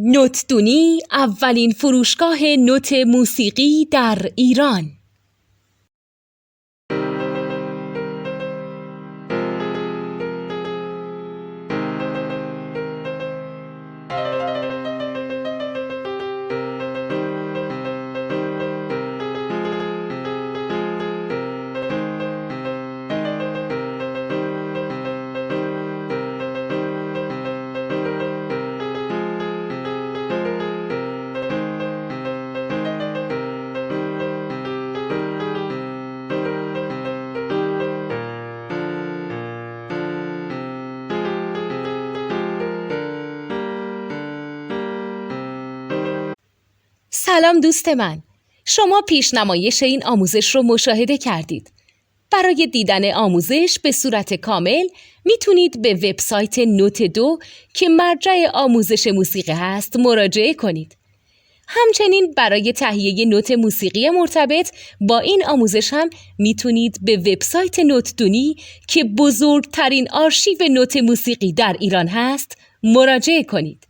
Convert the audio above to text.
نوتدونی اولین فروشگاه نوت موسیقی در ایران. سلام دوست من، شما پیشنمایش این آموزش رو مشاهده کردید. برای دیدن آموزش به صورت کامل میتونید به وبسایت نوت2 که مرجع آموزش موسیقی هست مراجعه کنید. همچنین برای تهیه نوت موسیقی مرتبط با این آموزش هم میتونید به وبسایت نوتدونی که بزرگترین آرشیو نوت موسیقی در ایران هست مراجعه کنید.